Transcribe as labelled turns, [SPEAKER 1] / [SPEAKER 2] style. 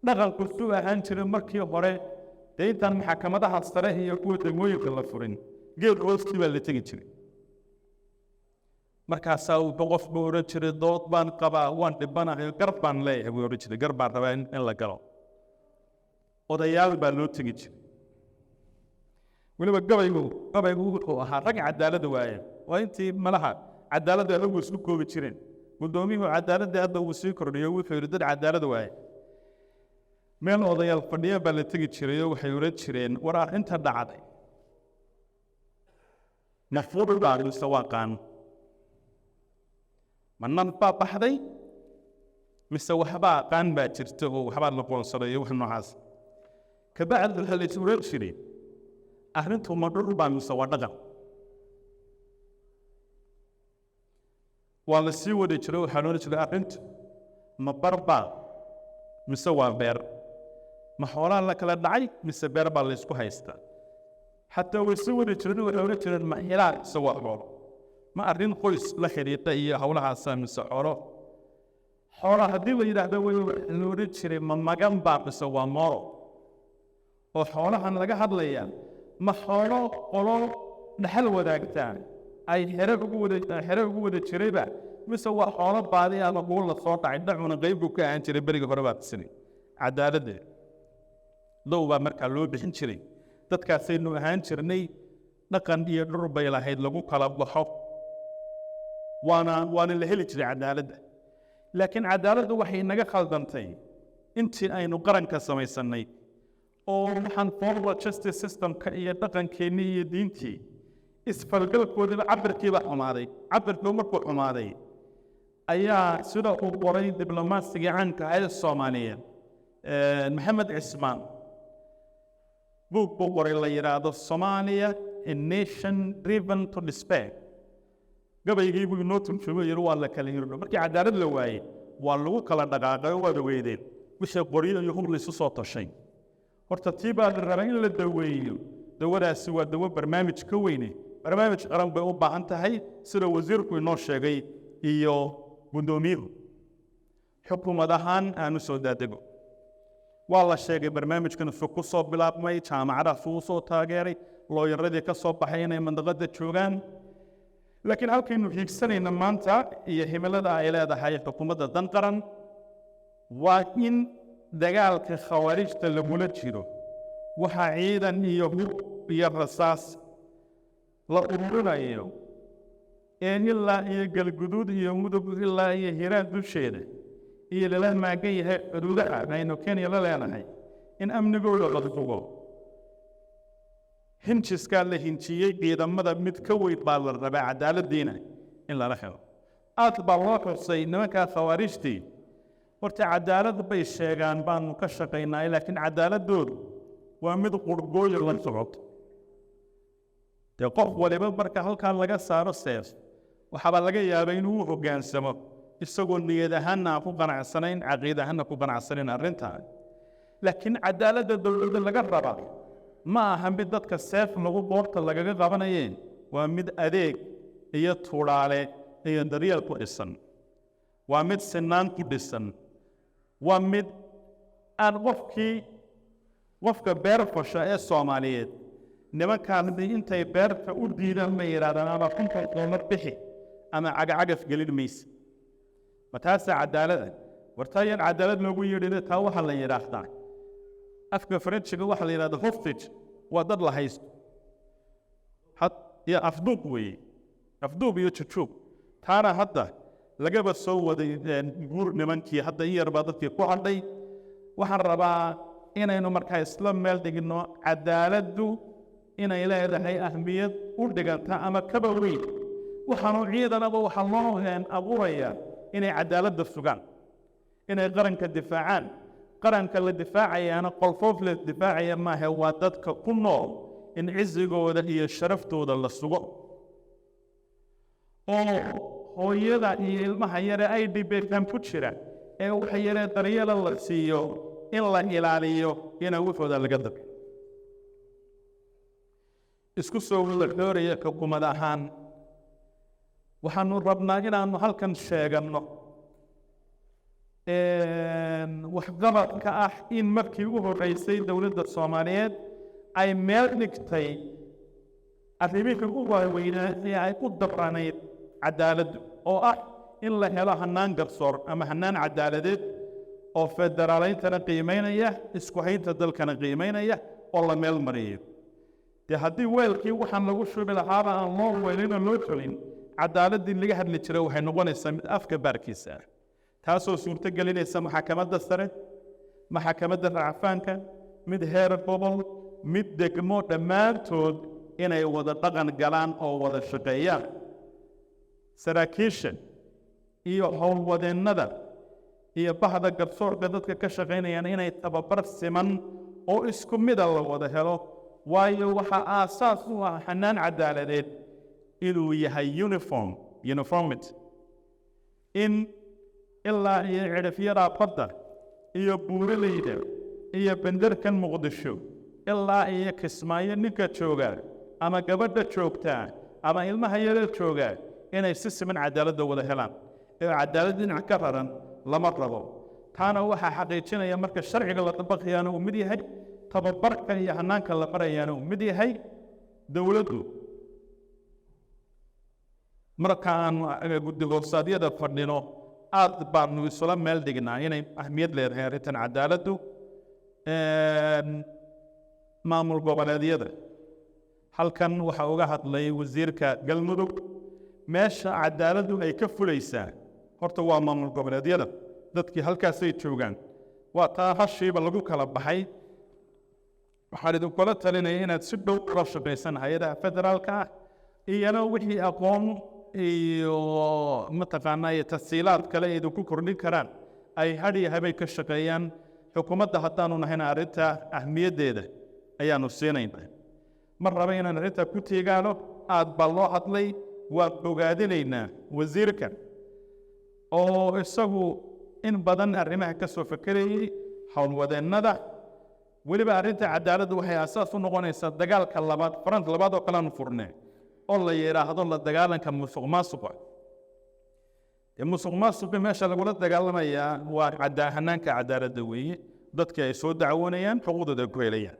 [SPEAKER 1] dhaqanku suu ahaan jiray markii hore dee intaan maxkamadaha sare iyo kuwa degmooyinka la furin geed hoostii baa la tegi jiray markaasaa uu qofba oran jiray dood baan qabaa waan dhibanahay gar baan leeyahay buu oran jiray gar baan rabaa in la galo odayaal baa loo tegi jiray weliba gabaygu wuxuu ahaa rag cadaalada waaye waa intii malaha cadaaladda adagu isku koobi jireen guddoomiyuhu cadaaladda hadda uu sii kordhiyo wuxuu yidhi dad cadaalada waaye meel odayaal fadhiya baa la tegi jirayoo waxay oran jireen war arrinta dhacday nafuur baa mise waa qaan ma nan baa baxday mise waxbaa qaan baa jirta oo waxbaa la qoonsadayo wax noocaas kabacdi waxaa la oran jiray arrintu ma dhul baa mise waa dhaqan waa la sii wadi jiray waxaa loola jiray arrintu ma bar baa mise waa beer ma xoolaa la kala dhacay mise beer baa la isku haystaa xataa way sii wadi jireen waxay oran jireen ma xilaal mise waa xoolo ma arrin qoys la xidhiidha iyo howlahaasa mise xoolo haddii la yidhaahdo way la oran jiray ma magan baa mise waa mooro oo xoolahan laga hadlayaa ma xoolo qolo dhaxal wadaagtaan ay xere ugu wada jirayba mise waa xoolo baadi ama kuwo la soo dhacay dhacuna qayb buu ka ahaan jiray beriga hore baa tisinay cadaaladda dow baa markaa loo bixin jiray dadkaasaynu ahaan jirnay dhaqan iyo dhur bay lahayd lagu kala baxo waana la heli jiray cadaaladda laakiin cadaaladdu waxay naga khaldantay intii aynu qaranka samaysannay oo waxaan forward justice systemka iyo dhaqankeennii iyo diintii isfalgalkoodiba cabirkiiba xumaaday cabirkii markuu xumaaday ayaa sida uu qoray diblomaasiga caanka ahayd Soomaaliyeed maxamed cismaan buug buu qoray la yidhaahdo Somalia a nation driven to despair gabaygii buu inoo turjumay yiri waa la kala hirdho markii cadaalad la waayey waa lagu kala dhaqaaqay waa weydeen wixii qoryo iyo hub la isu soo tashay horta tii baa la rabay in la daweeyo dawadaasi waa dawo barnaamij ka weyne barnaamij qaran bay u baahan tahay sida wasiirku inoo sheegay iyo guddoomiyuhu xukuumadahan aanu soo daadego waa la sheegay barnaamijkan uu ku soo bilaabmay jaamacadaha uu soo taageeray looyaradii ka soo baxay inay mandaqada joogaan laakiin halkaynu hiigsanayna maanta iyo himilada ay leedahay xukuumadda dan qaran waa in dagaalka khawaarijta lagula jiro waxaa ciidan iyo hub iyo rasaas la ururinayo ilaa iyo galguduud iyo mudug ilaa iyo hiraan dusheeda iyo lala maagan yahay xuduudaha aynu Kenya la leenahay in amnigooda la sugo hinjiskaa la hinjiyey ciidamada mid ka weyn baa la rabaa cadaaladdiina in lala helo aad baa loo xusay nimankaa khawaarijtii horta cadaalad bay sheegaan baanu ka shaqaynaa laakiin cadaaladoodu waa mid qurgooyo la socoto dee qof waliba marka halkaa laga saaro seef waxaaba laga yaabaa inuu u hoggaansamo isagoo niyad ahaanna aan ku qanacsanayn caqiid ahaanna ku qanacsanayn arrintaa laakiin cadaaladda dowladda laga rabaa ma aha mid dadka seef lagu boorta lagaga qabanayeen waa mid adeeg iyo tuulaale iyo daryeel ku dhisan waa mid sinaan ku dhisan waa mid aan qofka beer fasha ee Soomaaliyeed nimankaan intay beerta u diidaan ma yiraahdaan ama $1,000 bixi ama cagacagaf gelin maysa mataasa cadaalada wartaayan cadaalad loogu yeedhay taa waxa la yiraahdaa afka French-ga waxa la yiraahdaa hostage waa dad la haysto ya afduub iyo chuchub taana hadda lagaba soo waday guur nimankii hadda in yarba dadkii ku hadhay waxaan rabaa inaynu markaa isla meel dhigno cadaaladdu inay leedahay ahmiyad u dhiganta ama kaba weyn waxaanu ciidanaba waxa loo abuurayaa inay cadaaladda sugaan inay qaranka difaacaan qaranka la difaacayaana qolfoof la difaacaya maaha waa dadka ku nool in cizigooda iyo sharaftooda la sugo oo hooyada iyo ilmaha yare ay dhibeetaan ku jira ee waxa yare daryeela la siiyo in la ilaaliyo ina wuxooda laga dab isku soo wada dhooraya xukuumad ahaan waxaanu rabnaa inaanu halkan sheegano waxqabadka ah in markii ugu horeysay dowladda Soomaaliyeed ay meel dhigtay arrimihii ugu waaweynaa ee ay u dabranayd cadaaladdu oo ah in la helo hannaan garsoor ama hannaan cadaaladeed oo federaaleyntana qiimeynaya isku haynta dalkana qiimeynaya oo la meel mariyo dee haddii weelkii waxaan lagu shubi lahaaba aan loo weelin oo loo tolin cadaaladii laga hadli jiray waxay noqonaysaa mid afka baarkiisa ah taasoo suurto gelinaysa maxkamadda sare maxkamadda racfaanka mid heer gobol mid degmo dhammaantood inay wada dhaqan galaan oo wada shaqeeyaan saraakiisha iyo howlwadeennada iyo bahda garsoorka dadka ka shaqaynayaan inay tababar siman oo isku mida la wada helo waayo waxaa aasaas u ah hannaan cadaaladeed inuu yahay uniformity in ilaa iyo cidhifyada badda iyo buuraleyda iyo bandarkan muqdisho ilaa iyo kismaayo ninka jooga ama gabadha joogtaa ama ilmaha yara jooga inay si siman cadaaladda wada helaan ee cadaalad dhinac ka raran lama rabo taana waxaa xaqiijinaya marka sharciga la dabaqayaana uu mid yahay tababarka iyo hannaanka la marayaana uu mid yahay dowladdu markaan guddi hoosaadyada fadhino aad baanu isula meel dhignaa inay ahmiyad leedahay arrintan cadaaladdu maamul goboleedyada halkan waxaa uga hadlay wasiirka galmudug meesha cadaaladdu ay ka fulaysaa horta waa maamul goboleedyada dadkii halkaasay joogaan waa taa hashiiba lagu kala baxay waxaan idinkula talinaya inaad si dhow ula shaqaysan hay-adaha federaalka ah iyana wixii aqoon iyo mataqaanaa iyo tasiilaad kale idinku kordhin karaan ay hadhiyo habay ka shaqeeyaan xukuumadda haddaanu nahayna arrinta ahmiyaddeeda ayaanu siinaynaa mar raba inaan arrinta ku tiigaano aad baa loo hadlay waan ogaadinaynaa wasiirka oo isagu in badan arrimaha ka soo fekerayay howlwadeennada weliba arrinta cadaaladdu waxay aasaas u noqonaysaa dagaalka labaad farant labaad oo kaleanu furnee oo la yidhaahdo la dagaalanka musuq maasuqa dee musuq maasuqi meesha lagula dagaalamayaa waa hanaanka cadaaladda weeye dadkii ay soo dacwoonayaan xuquuqdooda ay ku helayaan